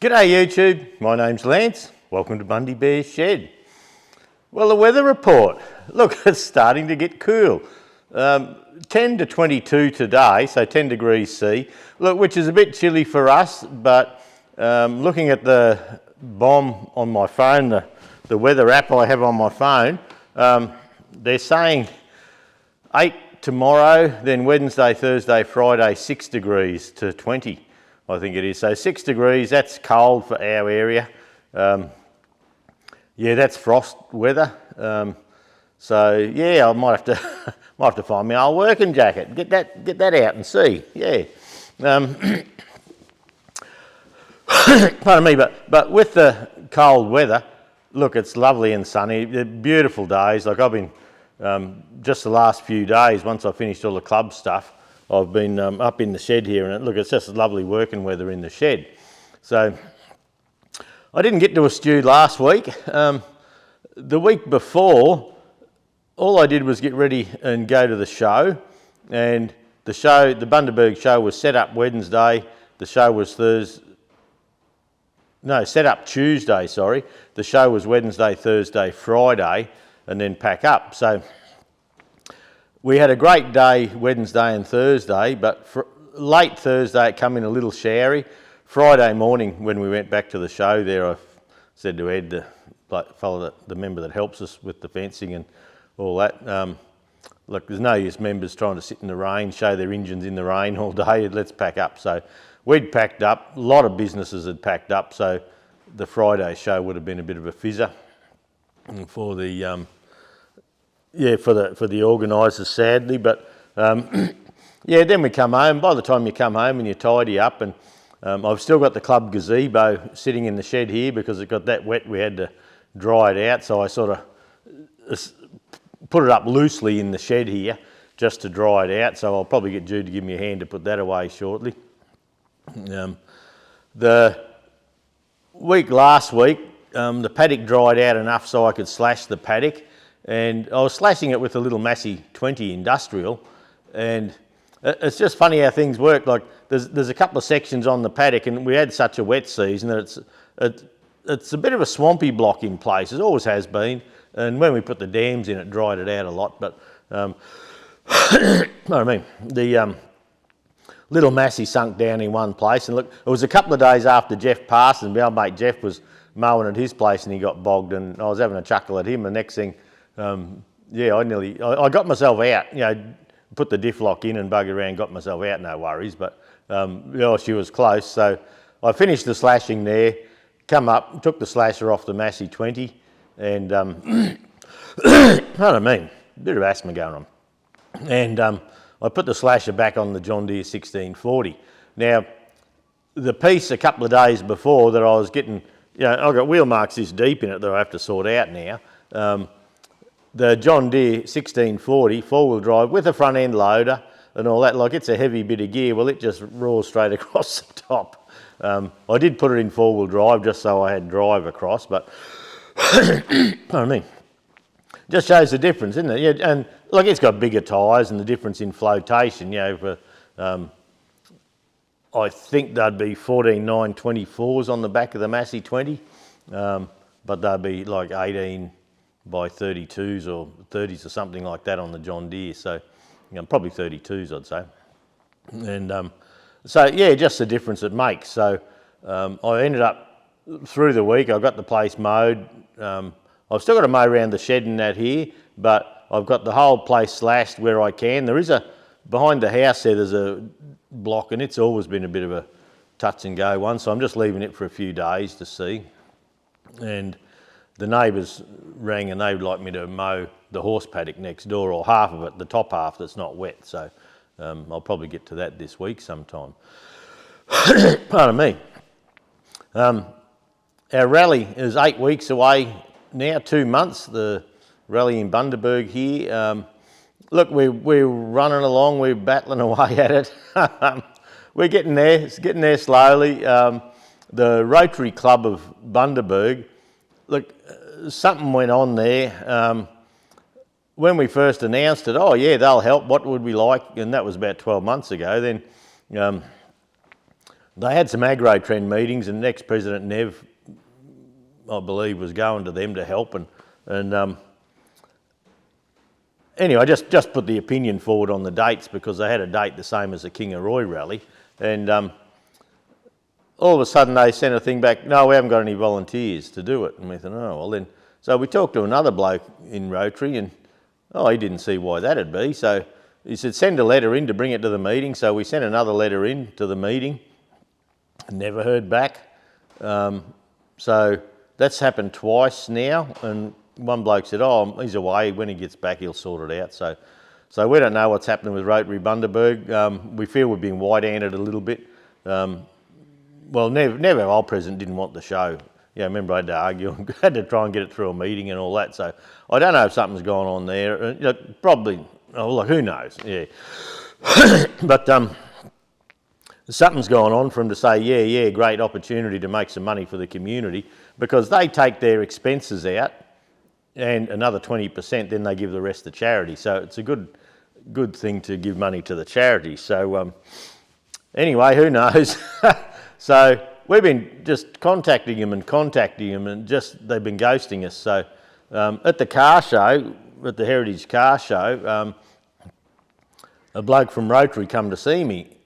G'day YouTube, my name's Lance. Welcome to Bundy Bear's Shed. Well, the weather report. Look, it's starting to get cool. 10 to 22 today, so 10 degrees C. Look, which is a bit chilly for us, but looking at the BOM on my phone, the weather app I have on my phone, they're saying 8 tomorrow, then Wednesday, Thursday, Friday, 6 degrees to 20. I think it is. So 6 degrees, that's cold for our area. Yeah, that's frost weather. So yeah, I might have to find my old working jacket. Get that out and see. Yeah. Pardon me, but with the cold weather, look, it's lovely and sunny. They're beautiful days. Like I've been just the last few days. Once I finished all the club stuff, I've been up in the shed here, and look, it's just lovely working weather in the shed. So I didn't get to a stew last week. The week before, all I did was get ready and go to the show, and the Bundaberg show was set up Wednesday. The show was set up Tuesday, sorry. The show was Wednesday, Thursday, Friday, and then pack up. So we had a great day Wednesday and Thursday, but late Thursday it came in a little showery. Friday morning when we went back to the show there, I said to Ed, the member that helps us with the fencing and all that, look, there's no use members trying to sit in the rain, show their engines in the rain all day, let's pack up. So we'd packed up, a lot of businesses had packed up, so the Friday show would have been a bit of a fizzer for the for the organisers, sadly. But yeah, then we come home. By the time you come home and you tidy up, and I've still got the club gazebo sitting in the shed here because it got that wet we had to dry it out, so I sort of put it up loosely in the shed here just to dry it out. So I'll probably get Jude to give me a hand to put that away shortly. The week last week, the paddock dried out enough so I could slash the paddock, and I was slashing it with a little Massie 20 industrial, and it's just funny how things work. Like there's a couple of sections on the paddock, and we had such a wet season that it's a bit of a swampy block in places, always has been, and when we put the dams in it dried it out a lot. But the little Massie sunk down in one place, and look, it was a couple of days after Jeff passed, and our mate Jeff was mowing at his place and he got bogged, and I was having a chuckle at him. The next thing, yeah, I got myself out, you know, put the diff lock in and buggered around, got myself out, no worries. But yeah, she was close, so I finished the slashing there, come up, took the slasher off the Massie 20, and pardon me, a bit of asthma going on, and I put the slasher back on the John Deere 1640. Now, the piece a couple of days before that I was getting, you know, I've got wheel marks this deep in it that I have to sort out now. The John Deere 1640 four-wheel drive with a front end loader and all that, like it's a heavy bit of gear, well it just roars straight across the top. I did put it in four-wheel drive just so I had drive across, but pardon me, just shows the difference, isn't it? Yeah, and like it's got bigger tyres and the difference in flotation, you know, for I think they'd be 14.924s on the back of the Massie 20, but they'd be like 18 by 32s or 30s or something like that on the John Deere. So, you know, probably 32s, I'd say. And so, yeah, just the difference it makes. So I ended up through the week, I got the place mowed. I've still got to mow around the shed and that here, but I've got the whole place slashed where I can. There is behind the house there's a block, and it's always been a bit of a touch and go one, so I'm just leaving it for a few days to see. And the neighbours rang and they'd like me to mow the horse paddock next door, or half of it, the top half that's not wet. So I'll probably get to that this week sometime. Pardon me. Our rally is 8 weeks away now, 2 months, the rally in Bundaberg here. Look, we're running along, we're battling away at it. We're getting there, it's getting there slowly. The Rotary Club of Bundaberg, look, something went on there. When we first announced it, oh yeah, they'll help, what would we like? And that was about 12 months ago. Then they had some agro-trend meetings, and ex-President Nev, I believe, was going to them to help. And anyway, just put the opinion forward on the dates, because they had a date the same as the Kangaroo rally. And all of a sudden they sent a thing back, no, we haven't got any volunteers to do it. And we thought, oh, well then. So we talked to another bloke in Rotary, and he didn't see why that'd be. So he said, send a letter in to bring it to the meeting. So we sent another letter in to the meeting, never heard back. So that's happened twice now. And one bloke said, oh, he's away, when he gets back he'll sort it out. So we don't know what's happening with Rotary Bundaberg. We feel we've been white-handed a little bit. Well, never old president didn't want the show. Yeah, I remember I had to argue, had to try and get it through a meeting and all that. So I don't know if something's gone on there. Probably, look, who knows? Yeah, but something's gone on for them to say, yeah, great opportunity to make some money for the community, because they take their expenses out and another 20%, then they give the rest to charity. So it's a good thing to give money to the charity. So anyway, who knows? So we've been just contacting them, and just they've been ghosting us. So at the car show, at the Heritage Car Show, a bloke from Rotary come to see me,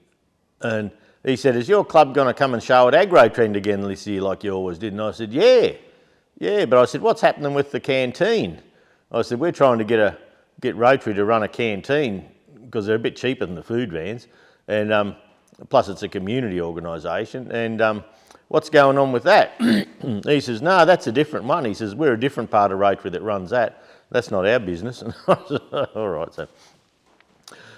and he said, is your club going to come and show at Agro-Trend again this year like you always did? And I said, yeah, but I said, what's happening with the canteen? I said, we're trying to get Rotary to run a canteen, because they're a bit cheaper than the food vans, and plus it's a community organisation, and what's going on with that? He says, no, that's a different one. He says, we're a different part of Rotary that runs that. That's not our business. And I said, all right.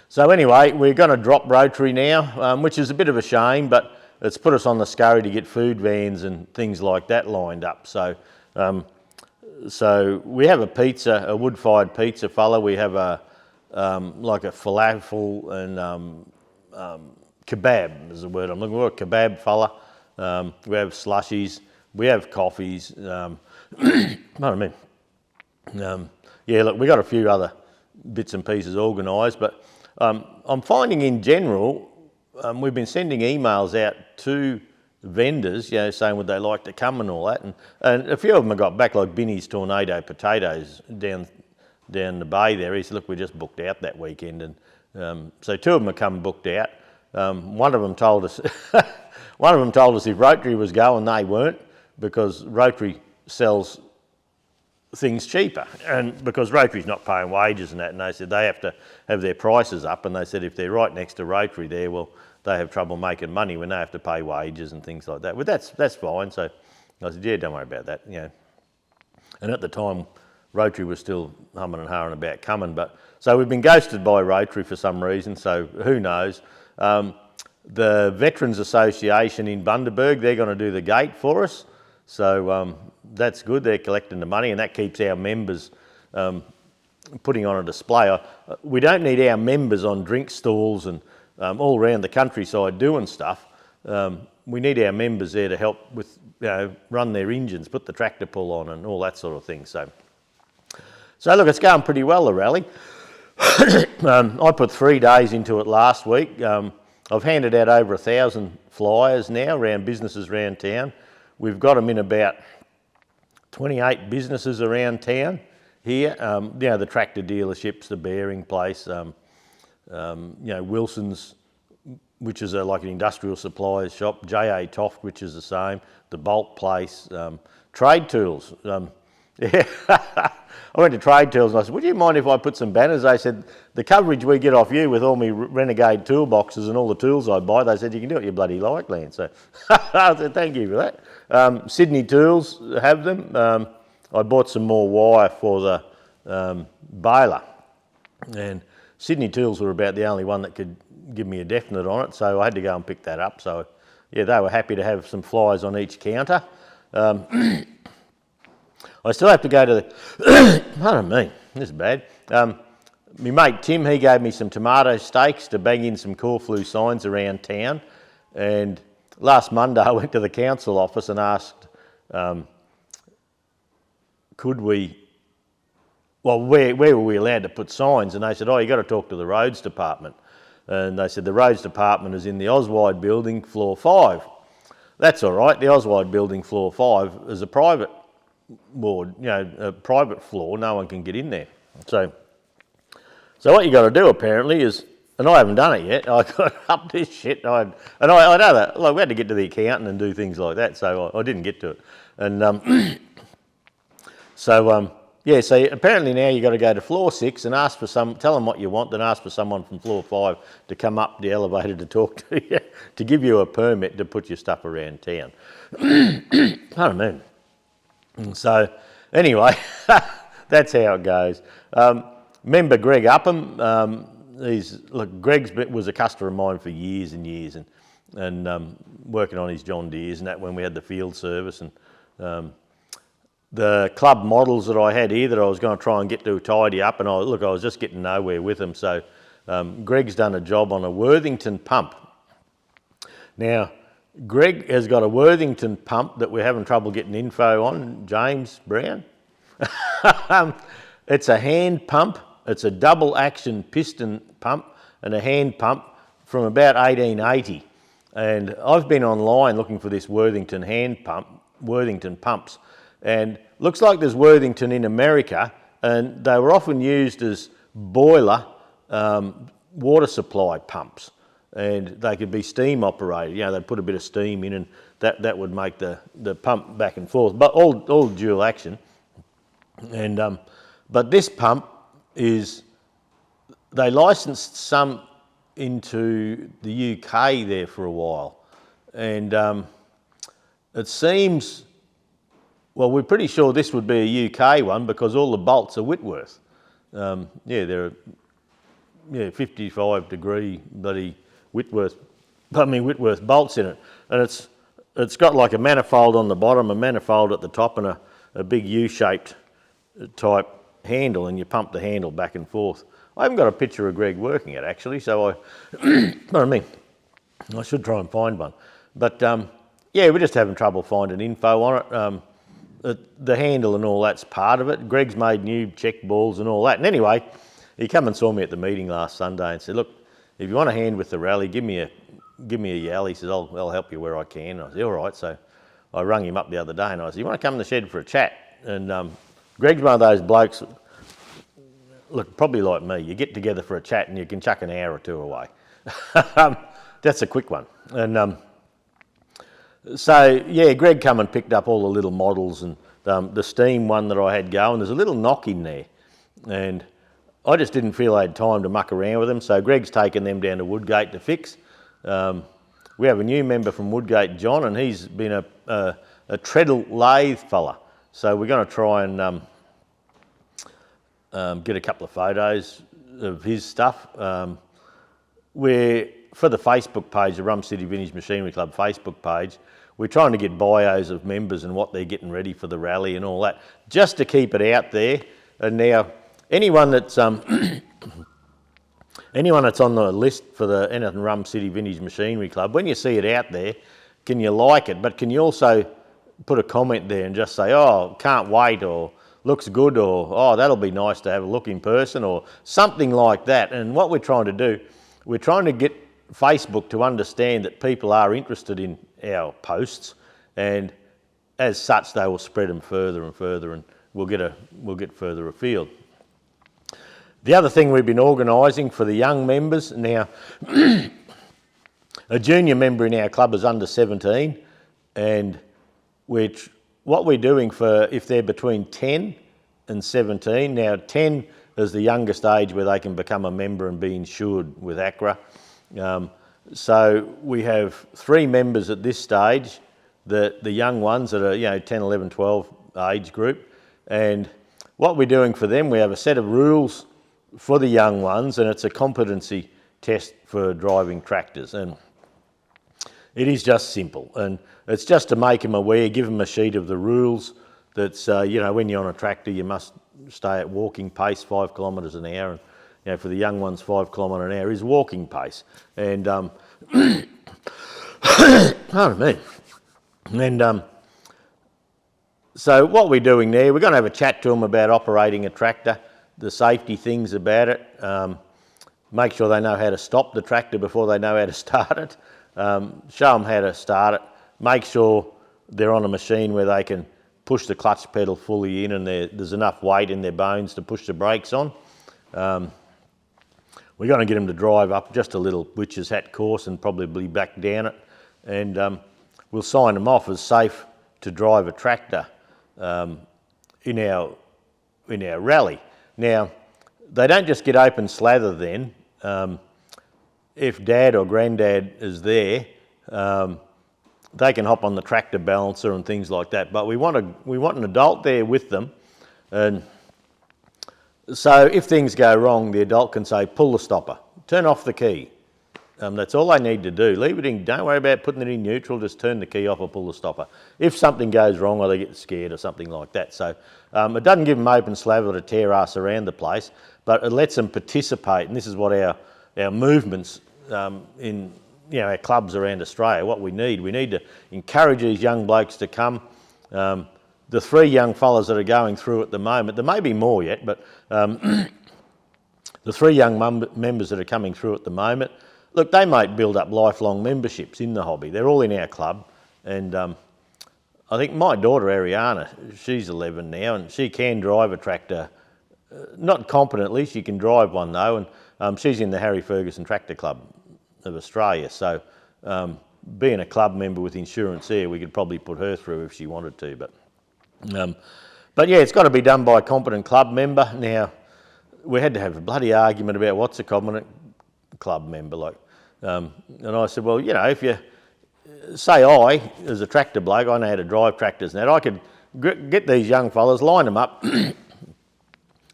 So anyway, we're going to drop Rotary now, which is a bit of a shame, but it's put us on the scurry to get food vans and things like that lined up. So we have a wood-fired pizza fella. We have like a falafel and kebab is the word I'm looking for, a kebab fella. We have slushies, we have coffees. Pardon me. Yeah, look, we got a few other bits and pieces organised, but I'm finding in general, we've been sending emails out to vendors, saying would they like to come and all that, and a few of them have got back, like Binny's Tornado Potatoes down the bay there. He said, look, we just booked out that weekend, and so two of them have come booked out. One of them told us if Rotary was going, they weren't, because Rotary sells things cheaper, and because Rotary's not paying wages and that, and they said they have to have their prices up, and they said if they're right next to Rotary there, well, they have trouble making money when they have to pay wages and things like that. But that's fine. So I said, yeah, don't worry about that. And at the time, Rotary was still humming and hawing about coming, but so we've been ghosted by Rotary for some reason. So who knows? The Veterans Association in Bundaberg, they're going to do the gate for us. So that's good. They're collecting the money, and that keeps our members putting on a display. We don't need our members on drink stalls and all around the countryside doing stuff. We need our members there to help with, run their engines, put the tractor pull on and all that sort of thing. So look, it's going pretty well, the rally. I put 3 days into it last week. I've handed out over 1,000 flyers now around businesses around town. We've got them in about 28 businesses around town here. The tractor dealerships, the bearing place, Wilson's, which is like an industrial supplies shop, J.A. Toft, which is the same, the Bolt place, Trade Tools. I went to Trade Tools and I said, would you mind if I put some banners? They said, the coverage we get off you with all my Renegade toolboxes and all the tools I buy, they said, you can do what you bloody like, Lance. So I said, thank you for that. Sydney Tools have them. I bought some more wire for the baler, and Sydney Tools were about the only one that could give me a definite on it, so I had to go and pick that up. So yeah, they were happy to have some flyers on each counter. I still have to go to the, pardon me, this is bad. My mate Tim, he gave me some tomato steaks to bang in some Corflue signs around town, and last Monday I went to the council office and asked, where were we allowed to put signs? And they said, you got to talk to the roads department. And they said the roads department is in the Oswide building, floor 5. That's all right. The Oswald building floor 5 is a private ward, you know, a private floor. No one can get in there. So what you got to do apparently is, and I haven't done it yet. I got up this shit, I know that. Like, we had to get to the accountant and do things like that, so I didn't get to it. And yeah. So apparently now you got to go to floor 6 and ask for tell them what you want, then ask for someone from floor 5 to come up the elevator to talk to you, to give you a permit to put your stuff around town. Pardon me. So anyway, that's how it goes. Remember Greg Upham? Greg's was a customer of mine for years and years, and working on his John Deeres and that when we had the field service, and the club models that I had here that I was going to try and get to tidy up, and I was just getting nowhere with them. So Greg's done a job on a Worthington pump. Now, Greg has got a Worthington pump that we're having trouble getting info on, James Brown. It's a hand pump. It's a double action piston pump and a hand pump from about 1880. And I've been online looking for this Worthington hand pump, Worthington pumps, and looks like there's Worthington in America, and they were often used as boiler water supply pumps, and they could be steam operated. You know, they'd put a bit of steam in, and that would make the pump back and forth, but all dual action. And but this pump they licensed some into the UK there for a while, and it seems, well, we're pretty sure this would be a UK one because all the bolts are Whitworth. They're 55 degree bloody Whitworth bolts in it, and it's got like a manifold on the bottom, a manifold at the top, and a big U-shaped type handle, and you pump the handle back and forth. I haven't got a picture of Greg working it actually, so I should try and find one. But yeah, we're just having trouble finding info on it. The handle and all that's part of it. Greg's made new check balls and all that. And anyway, he come and saw me at the meeting last Sunday and said, "Look, if you want a hand with the rally, give me a yell." He says, "I'll help you where I can." I said, "All right." So I rung him up the other day and I said, "You want to come in the shed for a chat?" And Greg's one of those blokes, look, probably like me, you get together for a chat and you can chuck an hour or two away. That's a quick one. And so, yeah, Greg come and picked up all the little models, and the steam one that I had going, there's a little knock in there. And I just didn't feel I had time to muck around with them, so Greg's taken them down to Woodgate to fix. We have a new member from Woodgate, John, and he's been a treadle lathe fella. So we're going to try and get a couple of photos of his stuff. We're, for the Facebook page, the Rum City Vintage Machinery Club Facebook page, we're trying to get bios of members and what they're getting ready for the rally and all that, just to keep it out there. And now, anyone that's on the list for the Anything Rum City Vintage Machinery Club, when you see it out there, can you like it? But can you also put a comment there and just say, "Oh, can't wait," or "looks good," or "oh, that'll be nice to have a look in person," or something like that. And what we're trying to do, we're trying to get Facebook to understand that people are interested in our posts, and as such they will spread them further and further, and we'll get further afield. The other thing we've been organising for the young members now, a junior member in our club is under 17, and what we're doing for if they're between 10 and 17, now 10 is the youngest age where they can become a member and be insured with ACRA. So we have 3 members at this stage, the young ones that are 10, 11, 12 age group, and what we're doing for them, we have a set of rules for the young ones, and it's a competency test for driving tractors, and it is just simple, and it's just to make them aware, give them a sheet of the rules that's, when you're on a tractor you must stay at walking pace 5 kilometres an hour, and for the young ones 5 kilometres an hour is walking pace. And pardon me. And so what we're doing there, we're going to have a chat to them about operating a tractor, the safety things about it, make sure they know how to stop the tractor before they know how to start it, show them how to start it, make sure they're on a machine where they can push the clutch pedal fully in and there's enough weight in their bones to push the brakes on. We're going to get them to drive up just a little witch's hat course and probably back down it, and we'll sign them off as safe to drive a tractor in our rally. Now, they don't just get open slather then. If Dad or Granddad is there, they can hop on the tractor balancer and things like that. But we want an adult there with them, and so if things go wrong, the adult can say, pull the stopper, turn off the key. That's all they need to do. Leave it in, don't worry about putting it in neutral, just turn the key off or pull the stopper. If something goes wrong or they get scared or something like that. So it doesn't give them open slather to tear us around the place, but it lets them participate, and this is what our movements in our clubs around Australia, what we need to encourage these young blokes to come. The 3 young fellas that are going through at the moment, there may be more yet, but the 3 young members that are coming through at the moment, look, they might build up lifelong memberships in the hobby. They're all in our club, and I think my daughter Ariana, she's 11 now, and she can drive a tractor, not competently, she can drive one though, and she's in the Harry Ferguson Tractor Club of Australia, so being a club member with insurance there, we could probably put her through if she wanted to, but yeah, it's got to be done by a competent club member. Now, we had to have a bloody argument about what's a competent club member, like, and I said, well, if you say I, as a tractor bloke, I know how to drive tractors and that, I could get these young fellas, line them up,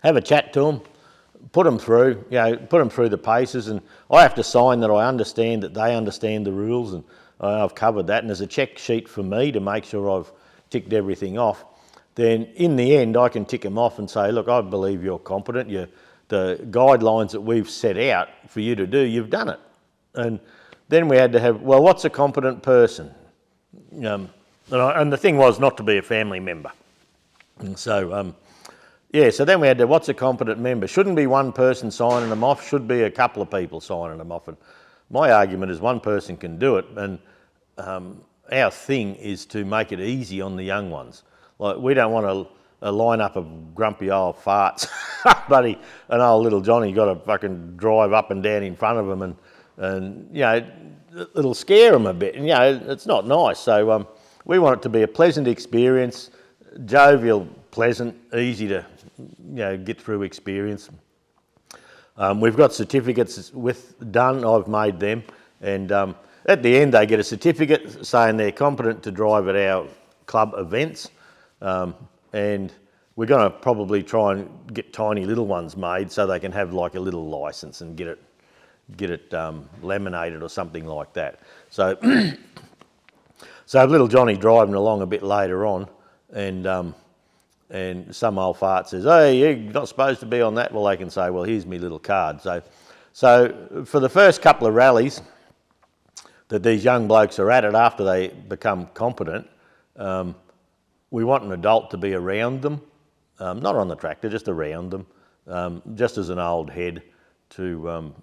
have a chat to them, put them through the paces, and I have to sign that I understand that they understand the rules, and I've covered that, and there's a check sheet for me to make sure I've ticked everything off. Then in the end, I can tick them off and say, look, I believe you're competent. The guidelines that we've set out for you to do, you've done it. And then we had to have, well, what's a competent person? And the thing was not to be a family member. And so, so then we had to, what's a competent member? Shouldn't be one person signing them off, should be a couple of people signing them off. And my argument is one person can do it, and our thing is to make it easy on the young ones. Like, we don't want a lineup of grumpy old farts, buddy, and old little Johnny got to fucking drive up and down in front of them, and it'll scare them a bit, and it's not nice. So we want it to be a pleasant experience, jovial, pleasant, easy to get through experience. We've got certificates done. I've made them, and at the end they get a certificate saying they're competent to drive at our club events. And we're going to probably try and get tiny little ones made so they can have like a little licence and get it laminated or something like that. So, so little Johnny driving along a bit later on, and some old fart says, "Hey, you're not supposed to be on that." Well, they can say, "Well, here's me little card." So for the first couple of rallies that these young blokes are at it after they become competent, we want an adult to be around them, not on the tractor, just around them, just as an old head to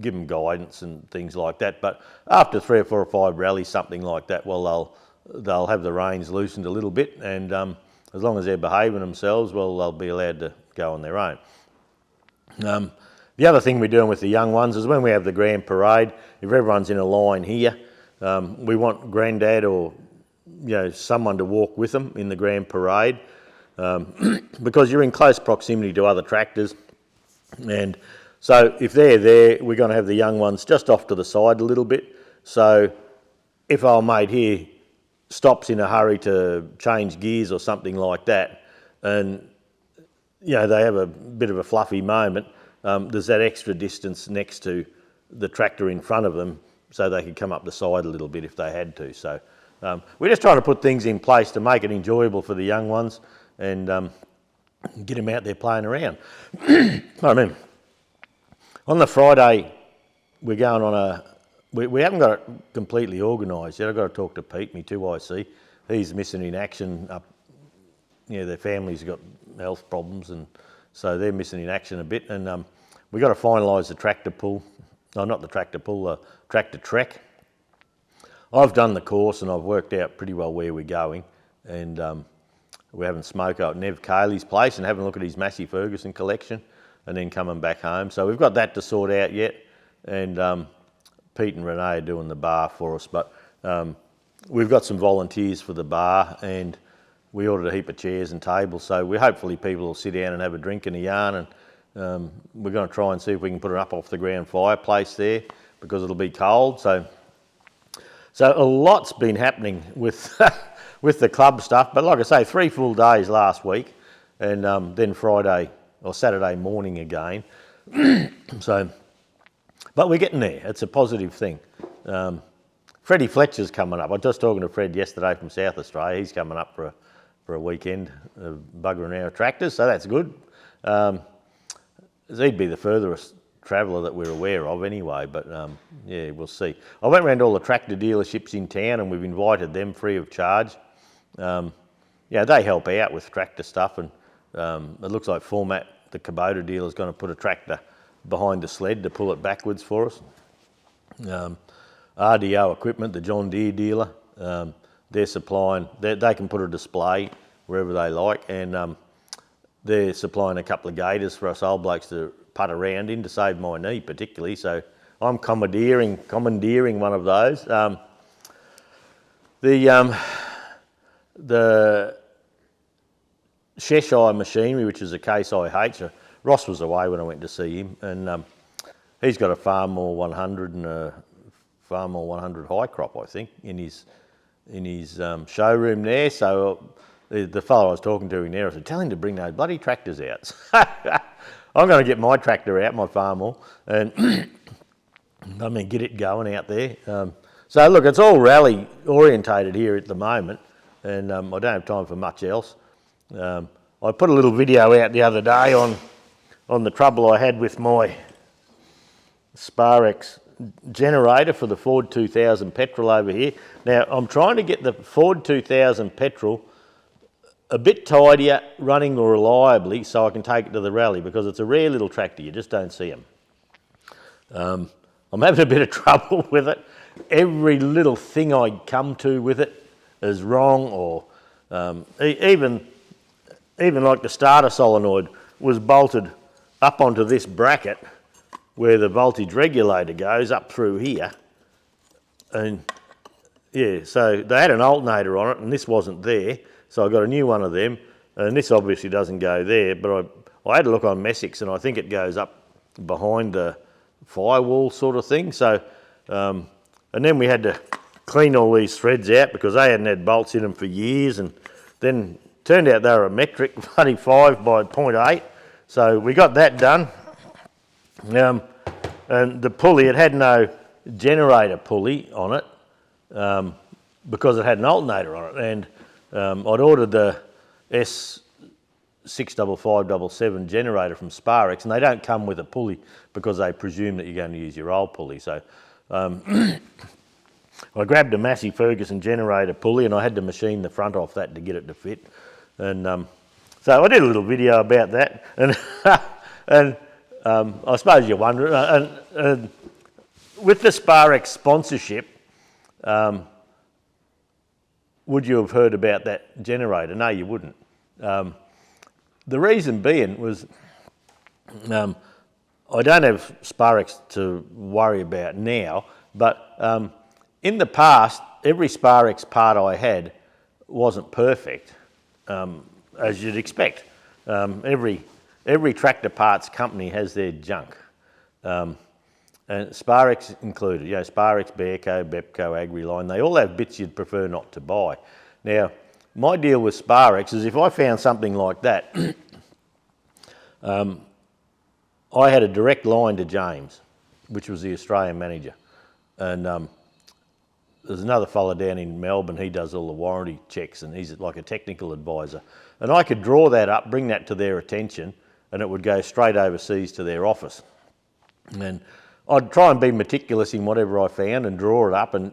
give them guidance and things like that. But after 3 or 4 or 5 rallies, something like that, well, they'll have the reins loosened a little bit, and as long as they're behaving themselves, well, they'll be allowed to go on their own. The other thing we're doing with the young ones is when we have the grand parade, if everyone's in a line here, we want Granddad or someone to walk with them in the grand parade, because you're in close proximity to other tractors, and so if they're there, we're going to have the young ones just off to the side a little bit. So if our mate here stops in a hurry to change gears or something like that, and they have a bit of a fluffy moment, there's that extra distance next to the tractor in front of them, so they could come up the side a little bit if they had to. So we're just trying to put things in place to make it enjoyable for the young ones and get them out there playing around. I mean, on the Friday, we're going on we haven't got it completely organised yet. I've got to talk to Pete, my 2IC. He's missing in action up, their family's got health problems, and so they're missing in action a bit. And we've got to finalise the tractor pull. No, not the tractor pull, the tractor trek. I've done the course and I've worked out pretty well where we're going, and we're having smoke out at Nev Cayley's place and having a look at his Massie Ferguson collection, and then coming back home. So we've got that to sort out yet, and Pete and Renee are doing the bar for us, but we've got some volunteers for the bar, and we ordered a heap of chairs and tables, so hopefully people will sit down and have a drink and a yarn, and we're going to try and see if we can put an up off the ground fireplace there, because it'll be cold. So a lot's been happening with with the club stuff, but like I say, 3 full days last week, and then Friday or Saturday morning again. But we're getting there. It's a positive thing. Freddy Fletcher's coming up. I was just talking to Fred yesterday from South Australia. He's coming up for a weekend of buggering our tractors, so that's good. He'd be the furthest traveller that we're aware of anyway, but yeah, we'll see. I went around all the tractor dealerships in town and we've invited them free of charge. Yeah, they help out with tractor stuff, and it looks like Format, the Kubota dealer, is going to put a tractor behind the sled to pull it backwards for us. RDO Equipment, the John Deere dealer, they're supplying, they can put a display wherever they like, and they're supplying a couple of gators for us old blokes to putt around in to save my knee particularly, so I'm commandeering one of those. The Cheshire machinery, which is a Case IH, Ross was away when I went to see him, and he's got a Farmore 100 and a Farmore 100 high crop, I think, in his showroom there. So the fellow I was talking to in there, I said, tell him to bring those bloody tractors out. I'm going to get my tractor out, my Farmore, and get it going out there. So look, it's all rally orientated here at the moment, and I don't have time for much else. I put a little video out the other day on the trouble I had with my Sparx generator for the Ford 2000 petrol over here. Now, I'm trying to get the Ford 2000 petrol a bit tidier, running reliably, so I can take it to the rally, because it's a rare little tractor, you just don't see them. I'm having a bit of trouble with it. Every little thing I come to with it is wrong, or even like the starter solenoid was bolted up onto this bracket where the voltage regulator goes up through here, and yeah, so they had an alternator on it and this wasn't there, so I got a new one of them, and this obviously doesn't go there, but I had a look on Messick's and I think it goes up behind the firewall sort of thing. So and then we had to clean all these threads out because they hadn't had bolts in them for years, and then turned out they were a metric 5 by 0.8, so we got that done. And the pulley, it had no generator pulley on it because it had an alternator on it, and I'd ordered the S65577 generator from Sparx, and they don't come with a pulley because they presume that you're going to use your old pulley. So I grabbed a Massie Ferguson generator pulley and I had to machine the front off that to get it to fit. And so I did a little video about that, and I suppose you're wondering, and with the Sparx sponsorship, would you have heard about that generator? No, you wouldn't. The reason being was I don't have Sparx to worry about now, but in the past, every Sparx part I had wasn't perfect, as you'd expect. Every tractor parts company has their junk, and Sparx included. You know, Sparx, Bearco, Bepco, Agriline, they all have bits you'd prefer not to buy. Now, my deal with Sparx is if I found something like that, I had a direct line to James, which was the Australian manager, and there's another fella down in Melbourne, he does all the warranty checks and he's like a technical advisor, and I could draw that up, bring that to their attention, and it would go straight overseas to their office. And I'd try and be meticulous in whatever I found and draw it up, and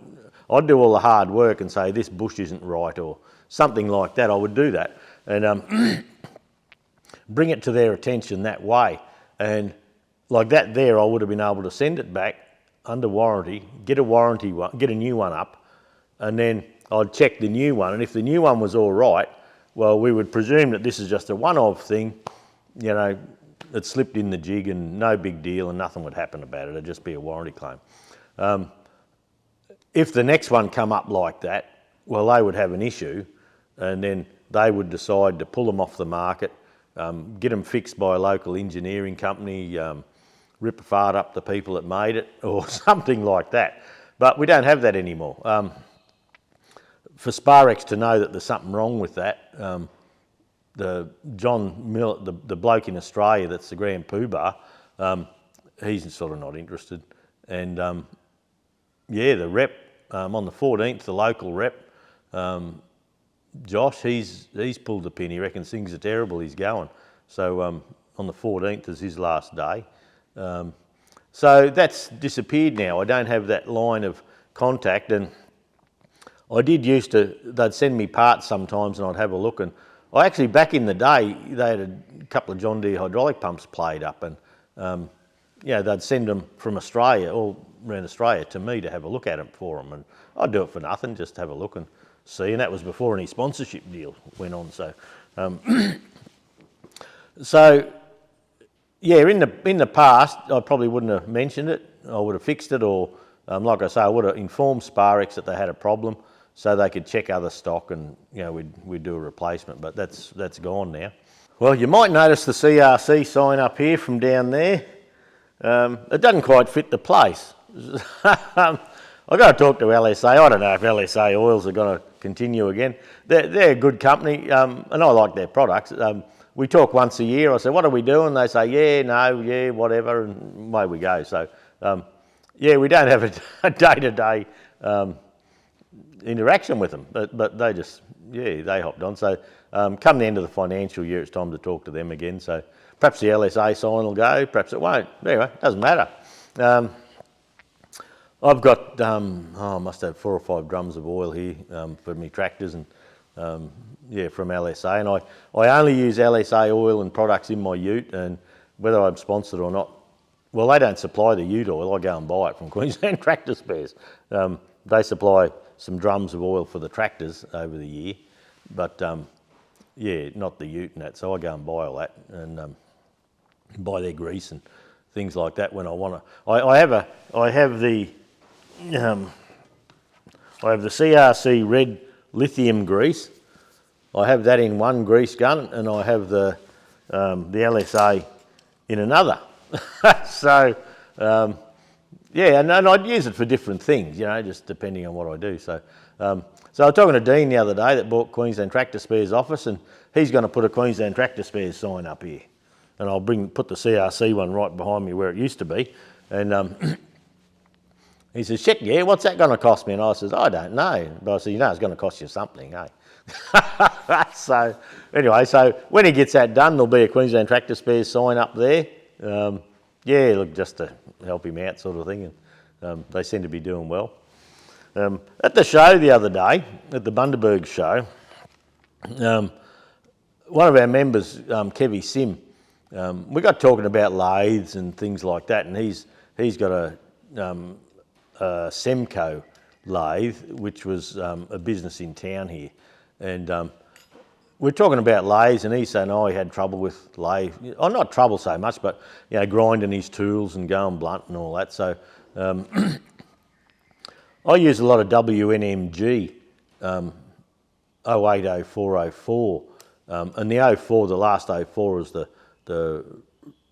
I'd do all the hard work and say this bush isn't right or something like that. I would do that and bring it to their attention that way, and like that there I would have been able to send it back under warranty, get a new one up, and then I'd check the new one, and if the new one was all right, well, we would presume that this is just a one-off thing, you know, it slipped in the jig and no big deal and nothing would happen about it, it'd just be a warranty claim. If the next one come up like that, well, they would have an issue, and then they would decide to pull them off the market, get them fixed by a local engineering company, rip a fart up the people that made it, or something like that. But we don't have that anymore. For Sparx to know that there's something wrong with that, the John Mill, the bloke in Australia that's the Grand Poobah, he's sort of not interested. And yeah, the rep on the 14th, the local rep, Josh, he's pulled the pin. He reckons things are terrible. He's going. So on the 14th is his last day. So that's disappeared now. I don't have that line of contact, and I did used to. They'd send me parts sometimes, and I'd have a look. And I actually, back in the day, they had a couple of John Deere hydraulic pumps played up, and yeah, they'd send them from Australia, all around Australia, to me to have a look at them for them, and I'd do it for nothing, just have a look and see. And that was before any sponsorship deal went on. So, so yeah, in the past, I probably wouldn't have mentioned it. I would have fixed it, or like I say, I would have informed Sparx that they had a problem, so they could check other stock, and you know, we'd do a replacement. But that's gone now. Well, you might notice the CRC sign up here from down there. It doesn't quite fit the place. I've got to talk to LSA. I don't know if LSA Oils are going to continue again. They're a good company, and I like their products. We talk once a year. I say, what are we doing? They say, yeah, no, yeah, whatever, and away we go. So, yeah, we don't have a day-to-day interaction with them, but they just, yeah, they hopped on. So come the end of the financial year, it's time to talk to them again. So perhaps the LSA sign will go, perhaps it won't. Anyway, it doesn't matter. I've got, I must have 4 or 5 drums of oil here for my tractors, and yeah, from LSA. And I only use LSA oil and products in my ute, and whether I'm sponsored or not, well, they don't supply the ute oil. I go and buy it from Queensland Tractor Spares. They supply some drums of oil for the tractors over the year, but yeah, not the ute and that. So I go and buy all that, and buy their grease and things like that when I want to. I have the CRC red lithium grease. I have that in one grease gun, and I have the LSA in another. So yeah, and I'd use it for different things, you know, just depending on what I do. So so I was talking to Dean the other day that bought Queensland Tractor Spares office, and he's going to put a Queensland Tractor Spares sign up here, and I'll put the CRC one right behind me where it used to be. And he says, shit, yeah, what's that going to cost me? And I says, I don't know. But I said, you know, it's going to cost you something, eh? So anyway, so when he gets that done, there'll be a Queensland Tractor Spares sign up there. Yeah, look, just to help him out, sort of thing. And they seem to be doing well. At the show the other day, at the Bundy show, one of our members, Kevy Sim, we got talking about lathes and things like that, and he's got a Semco lathe, which was a business in town here, and we're talking about lathes, and he's saying, oh, he had trouble with lathe. Oh, not trouble so much, but you know, grinding his tools and going blunt and all that. So I use a lot of WNMG 080404, and the 04, the last 04 is the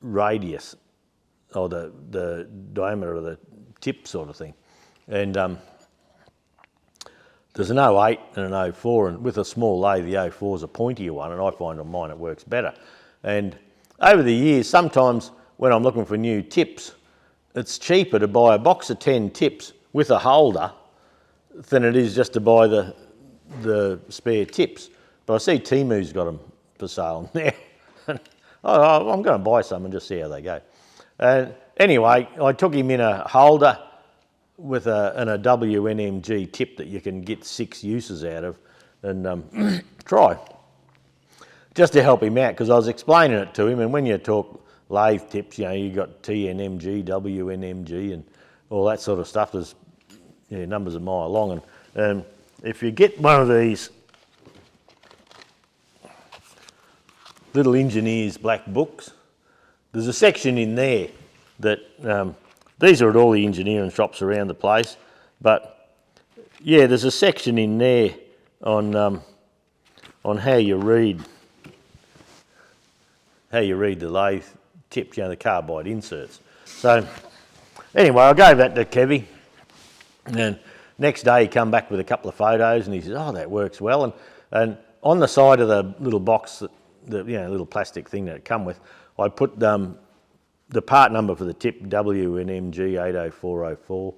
radius, or the diameter of the tip sort of thing. And there's an 08 and an 04, and with a small lathe, the 04 is a pointier one, and I find on mine it works better. And over the years, sometimes when I'm looking for new tips, it's cheaper to buy a box of 10 tips with a holder than it is just to buy the spare tips. But I see Timu's got them for sale now. I'm going to buy some and just see how they go. Anyway, I took him in a holder with a WNMG tip that you can get 6 uses out of, and try, just to help him out, because I was explaining it to him, and when you talk lathe tips, you know, you got TNMG, WNMG and all that sort of stuff. There's numbers a mile long, and if you get one of these little engineer's black books, there's a section in there that, these are at all the engineering shops around the place, but yeah, there's a section in there on how you read the lathe tips, the carbide inserts. So anyway, I gave that to Kevy, and next day he come back with a couple of photos and he says, oh, that works well. And on the side of the little box, the little plastic thing that it come with, I put the part number for the tip, WNMG 80404,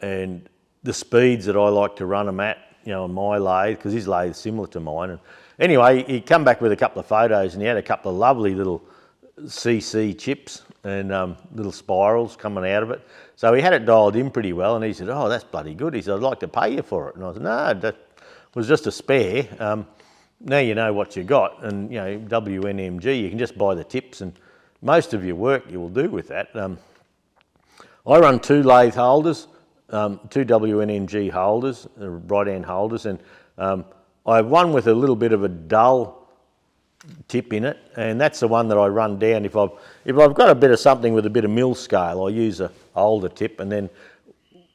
and the speeds that I like to run them at, on my lathe, because his lathe is similar to mine. And anyway, he come back with a couple of photos and he had a couple of lovely little CC chips and little spirals coming out of it. So he had it dialed in pretty well, and he said, oh, that's bloody good. He said, I'd like to pay you for it. And I said, no, that was just a spare. Now you know what you got, and WNMG, you can just buy the tips, and most of your work you will do with that. I run 2 lathe holders, 2 WNMG holders, right-hand holders, and I have one with a little bit of a dull tip in it, and that's the one that I run down. If I've got a bit of something with a bit of mill scale, I use a older tip, and then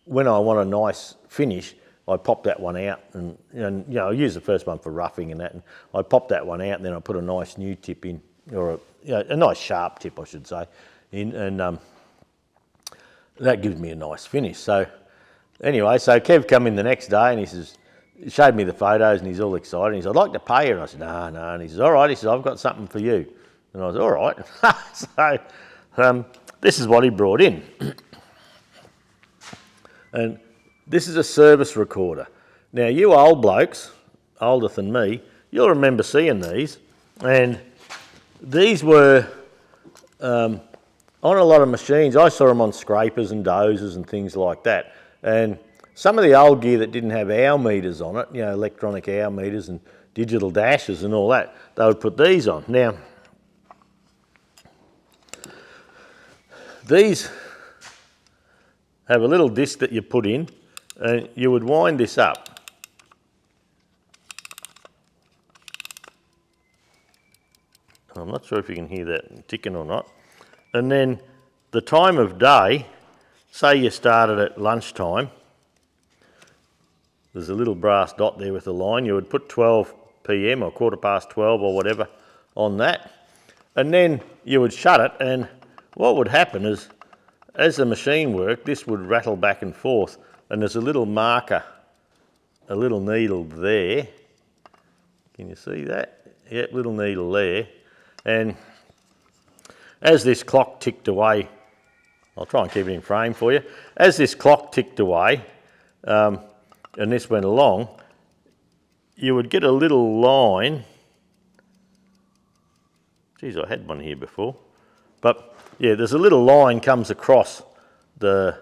when I want a nice finish, I pop that one out, and I use the first one for roughing and that, and I pop that one out, and then I put a nice new tip in, or a nice sharp tip, I should say, in, and that gives me a nice finish. So anyway, so Kev come in the next day and he showed me the photos and he's all excited. He said, I'd like to pay you. And I said, no. And he says, all right. He says, I've got something for you. And I was, all right. So this is what he brought in. And this is a service recorder. Now, you old blokes, older than me, you'll remember seeing these. And these were on a lot of machines. I saw them on scrapers and dozers and things like that. And some of the old gear that didn't have hour meters on it, electronic hour meters and digital dashes and all that, they would put these on. Now, these have a little disc that you put in, and you would wind this up. I'm not sure if you can hear that ticking or not. And then the time of day, say you started at lunchtime, there's a little brass dot there with a line. You would put 12 p.m. or 12:15 or whatever on that, and then you would shut it, and what would happen is, as the machine worked, this would rattle back and forth, and there's a little marker, a little needle there. Can you see that? Yeah, little needle there. And as this clock ticked away, I'll try and keep it in frame for you. As this clock ticked away, and this went along, you would get a little line. Geez, I had one here before. But yeah, there's a little line comes across the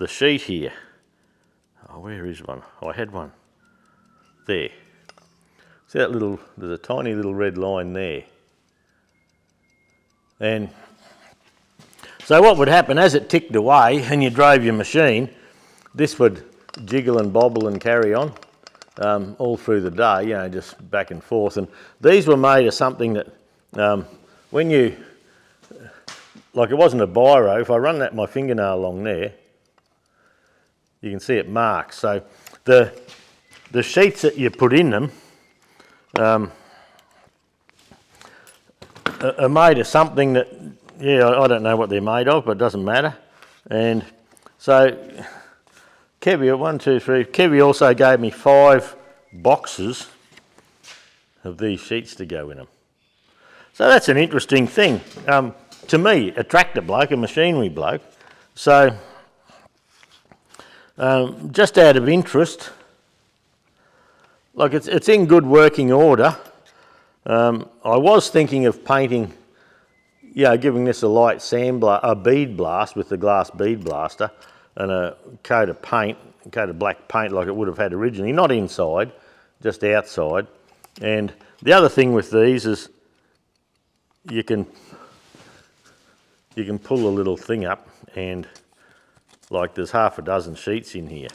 sheet here. Oh, where is one? Oh, I had one. There. See that little, there's a tiny little red line there. And so what would happen, as it ticked away and you drove your machine, this would jiggle and bobble and carry on all through the day, just back and forth. And these were made of something that when you, like it wasn't a biro, if I run that my fingernail along there, you can see it marks. So the sheets that you put in them are made of something that, I don't know what they're made of, but it doesn't matter. And so Kevy also gave me 5 boxes of these sheets to go in them. So that's an interesting thing. To me, a tractor bloke, a machinery bloke. So just out of interest, like it's in good working order. I was thinking of painting, giving this a light a bead blast with the glass bead blaster and a coat of black paint like it would have had originally, not inside, just outside. And the other thing with these is you can pull a little thing up, and like there's half a dozen sheets in here.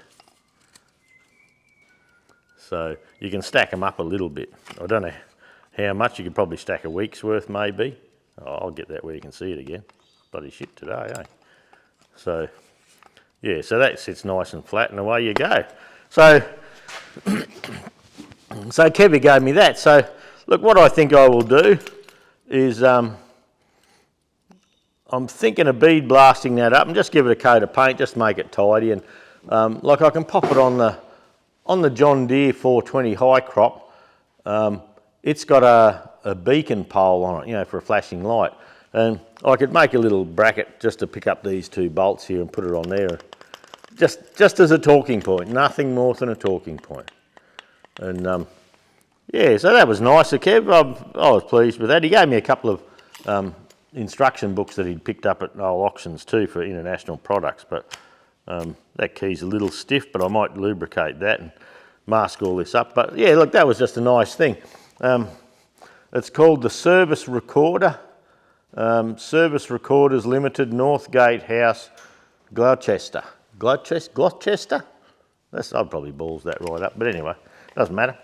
So you can stack them up a little bit. I don't know how much, you could probably stack a week's worth maybe. Oh, I'll get that where you can see it again. Bloody shit today, eh? So, yeah, so that sits nice and flat and away you go. So, so Kevy gave me that. So, look, what I think I will do is I'm thinking of bead blasting that up and just give it a coat of paint, just make it tidy. And like I can pop it on the John Deere 420 high crop. It's got a beacon pole on it, you know, for a flashing light. And I could make a little bracket just to pick up these two bolts here and put it on there. Just as a talking point, nothing more than a talking point. And yeah, so that was nice of Kev. I was pleased with that. He gave me a couple of instruction books that he'd picked up at old auctions too for international products, but that key's a little stiff, but I might lubricate that and mask all this up. But yeah, look, that was just a nice thing. It's called the Service Recorder. Service Recorders Limited, Northgate House, Gloucester. Gloucester? I'd probably balls that right up, but anyway, doesn't matter.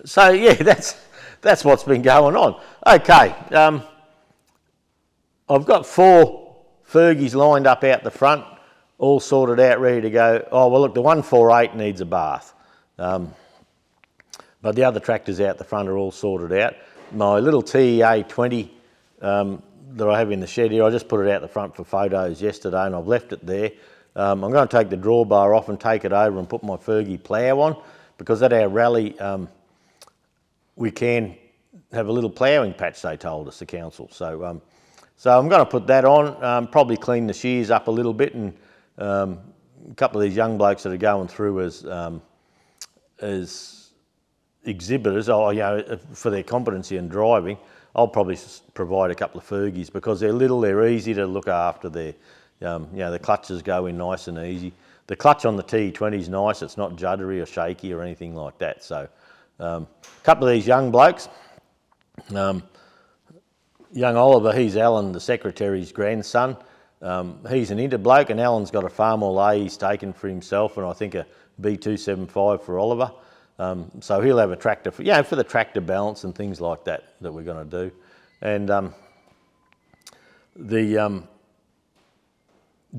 So yeah, that's what's been going on. Okay, I've got 4 Fergies lined up out the front, all sorted out, ready to go. Oh well, look, the 148 needs a bath, but the other tractors out the front are all sorted out. My little TEA 20 that I have in the shed here, I just put it out the front for photos yesterday and I've left it there. I'm going to take the drawbar off and take it over and put my Fergie plough on, because at our rally we can have a little ploughing patch, they told us, the council. So I'm going to put that on, probably clean the shears up a little bit, and a couple of these young blokes that are going through as exhibitors, or, you know, for their competency in driving, I'll probably provide a couple of Fergies because they're little, they're easy to look after. You know, the clutches go in nice and easy. The clutch on the T20 is nice, it's not juddery or shaky or anything like that. So a couple of these young blokes, young Oliver, he's Alan, the secretary's grandson. He's an inter bloke, and Alan's got a Farmall A he's taken for himself, and I think a B275 for Oliver. So he'll have a tractor for, for the tractor balance and things like that we're going to do. And the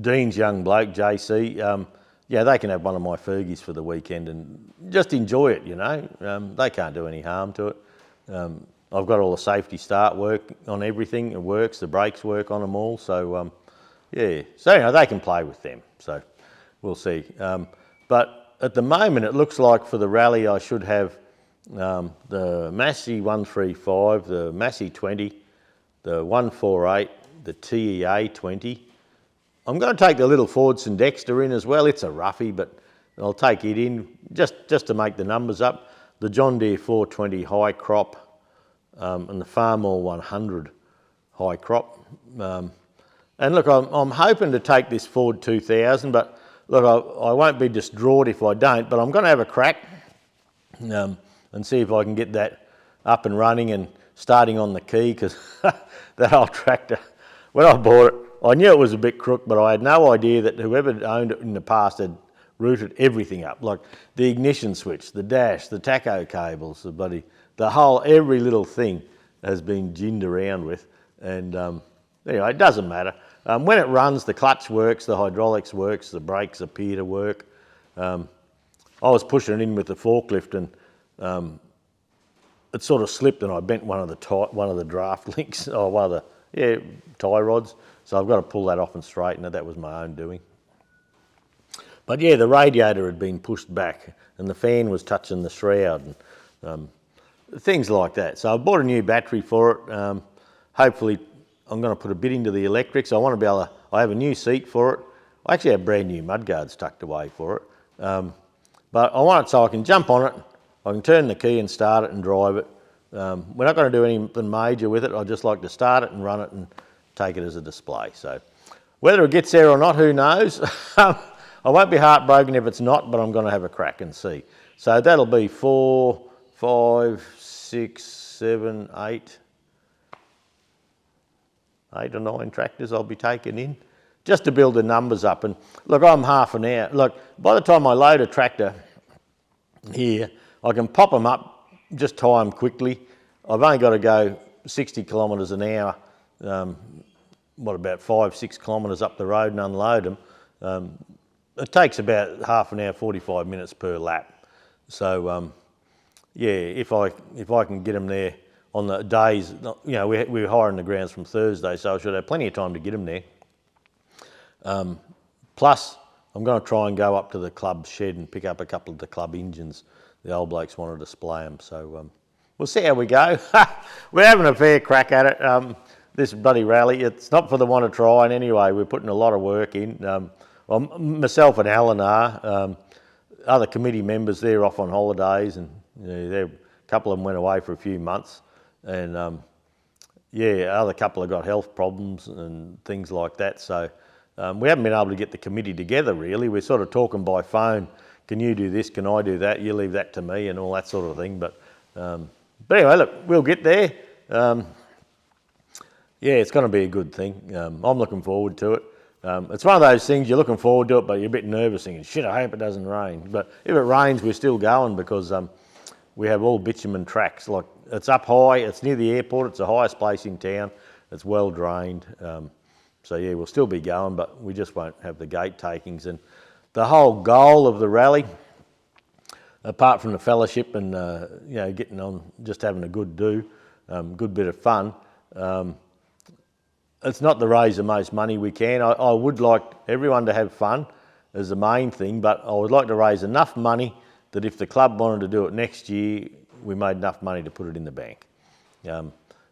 Dean's young bloke, JC, they can have one of my Fergies for the weekend and just enjoy it, you know. They can't do any harm to it. I've got all the safety start work on everything. It works, the brakes work on them all. So, so you know, they can play with them. So we'll see. But at the moment, it looks like for the rally I should have the Massie 135, the Massie 20, the 148, the TEA 20. I'm going to take the little Fordson Dexter in as well. It's a roughie, but I'll take it in just to make the numbers up. The John Deere 420 high crop and the Farmall 100 high crop. And look, I'm hoping to take this Ford 2000, but look, I won't be distraught if I don't, but I'm going to have a crack and see if I can get that up and running and starting on the key, because that old tractor, when I bought it, I knew it was a bit crook, but I had no idea that whoever owned it in the past had routed everything up, like the ignition switch, the dash, the tacho cables, the whole, every little thing has been ginned around with. And anyway, it doesn't matter. When it runs, the clutch works, the hydraulics works, the brakes appear to work. I was pushing it in with the forklift and it sort of slipped and I bent one of the draft links, or one of the tie rods. So I've got to pull that off and straighten it. That was my own doing. But yeah, the radiator had been pushed back and the fan was touching the shroud and things like that. So I bought a new battery for it. Hopefully I'm going to put a bit into the electrics. I want to be able to, I have a new seat for it. I actually have brand new mudguards tucked away for it. But I want it so I can jump on it, I can turn the key and start it and drive it. We're not going to do anything major with it. I just like to start it and run it and take it as a display. So whether it gets there or not, who knows? I won't be heartbroken if it's not, but I'm going to have a crack and see. So that'll be 4, 5, 6, 7, 8 or 9 tractors I'll be taking in, just to build the numbers up. And look, I'm half an hour. Look, by the time I load a tractor here, I can pop them up, just tie them quickly. I've only got to go 60 kilometres an hour, about 5-6 kilometres up the road and unload them. It takes about half an hour, 45 minutes per lap. So yeah, if I can get them there on the days, we're hiring the grounds from Thursday, so I should have plenty of time to get them there. Plus, I'm going to try and go up to the club shed and pick up a couple of the club engines. The old blokes wanted to display them, so we'll see how we go. We're having a fair crack at it. This bloody rally, it's not for the want of trying anyway. We're putting a lot of work in. Myself and Alan are. Other committee members, they're off on holidays, and a couple of them went away for a few months. And other couple have got health problems and things like that. So we haven't been able to get the committee together really. We're sort of talking by phone. Can you do this? Can I do that? You leave that to me and all that sort of thing. But anyway, look, we'll get there. It's going to be a good thing. I'm looking forward to it. It's one of those things, you're looking forward to it, but you're a bit nervous thinking, shit, I hope it doesn't rain. But if it rains, we're still going because we have all bitumen tracks. Like, it's up high, it's near the airport, it's the highest place in town, it's well drained. So yeah, we'll still be going, but we just won't have the gate takings. And the whole goal of the rally, apart from the fellowship and getting on, just having a good good bit of fun, it's not to raise the most money we can. I would like everyone to have fun as the main thing, but I would like to raise enough money that if the club wanted to do it next year, we made enough money to put it in the bank.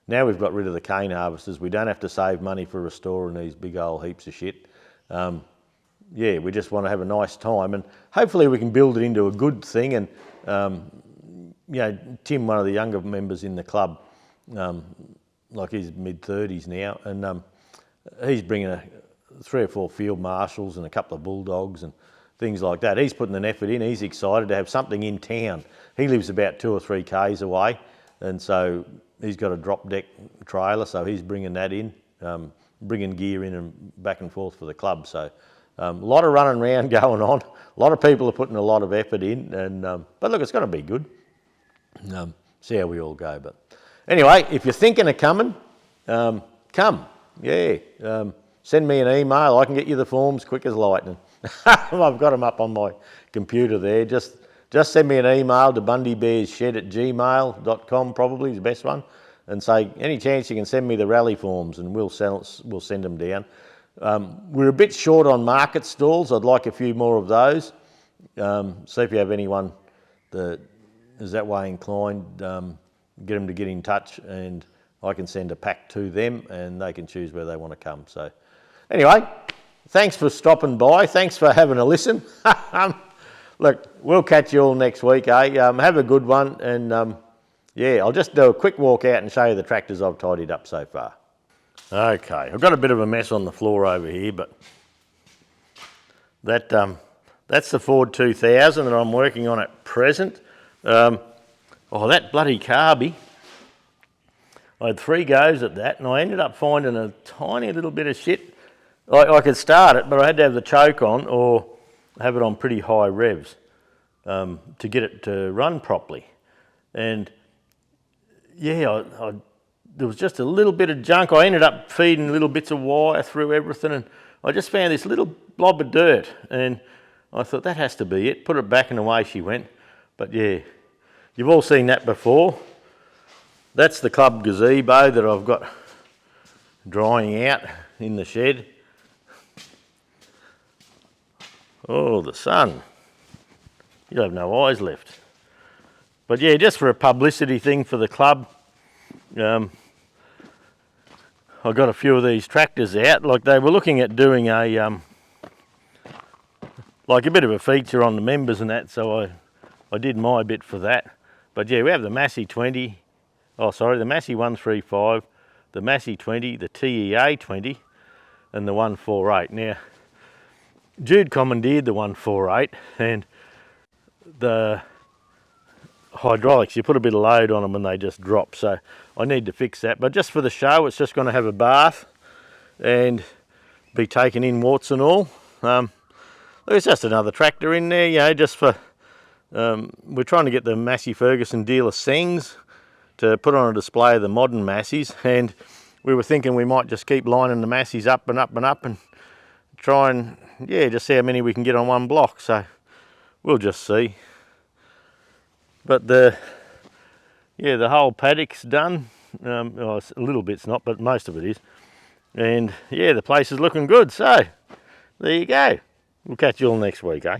Now we've got rid of the cane harvesters, we don't have to save money for restoring these big old heaps of shit. We just want to have a nice time, and hopefully we can build it into a good thing. And Tim, one of the younger members in the club, like he's mid-30s now, and he's bringing 3 or 4 field marshals and a couple of bulldogs and things like that. He's putting an effort in. He's excited to have something in town. He lives about 2 or 3 k's away, and so he's got a drop deck trailer, so he's bringing that in, bringing gear in and back and forth for the club. So a lot of running around going on. A lot of people are putting a lot of effort in, and but look, it's going to be good. See how we all go. But anyway, if you're thinking of coming, come. Send me an email. I can get you the forms quick as lightning. I've got them up on my computer there. Just send me an email to bundybearsshed@gmail.com, probably is the best one, and say, any chance you can send me the rally forms, and we'll send them down. We're a bit short on market stalls. I'd like a few more of those. So if you have anyone that is that way inclined, get them to get in touch, and I can send a pack to them and they can choose where they want to come. So anyway, thanks for stopping by. Thanks for having a listen. Look, we'll catch you all next week, eh? Have a good one, and I'll just do a quick walk out and show you the tractors I've tidied up so far. Okay, I've got a bit of a mess on the floor over here, but that's the Ford 2000 that I'm working on at present. That bloody carby, I had 3 goes at that, and I ended up finding a tiny little bit of shit. I could start it, but I had to have the choke on or have it on pretty high revs to get it to run properly. And there was just a little bit of junk. I ended up feeding little bits of wire through everything, and I just found this little blob of dirt, and I thought that has to be it. Put it back and away she went. But yeah, you've all seen that before. That's the club gazebo that I've got drying out in the shed. Oh, the sun. You'll have no eyes left. But yeah, just for a publicity thing for the club, I got a few of these tractors out. Like, they were looking at doing a bit of a feature on the members and that, so I did my bit for that. But yeah, we have the Massie 20, the Massie 135, the Massie 20, the TEA 20, and the 148. Now, Jude commandeered the 148, and the hydraulics, you put a bit of load on them and they just drop, so I need to fix that. But just for the show, it's just going to have a bath and be taken in, warts and all. There's just another tractor in there, just for we're trying to get the Massie Ferguson dealer Sengs to put on a display of the modern Massies, and we were thinking we might just keep lining the Massies up and up and up and try and, yeah, just see how many we can get on one block. So we'll just see. But the whole paddock's done. Well, a little bit's not, but most of it is. And yeah, the place is looking good. So there you go. We'll catch you all next week, eh?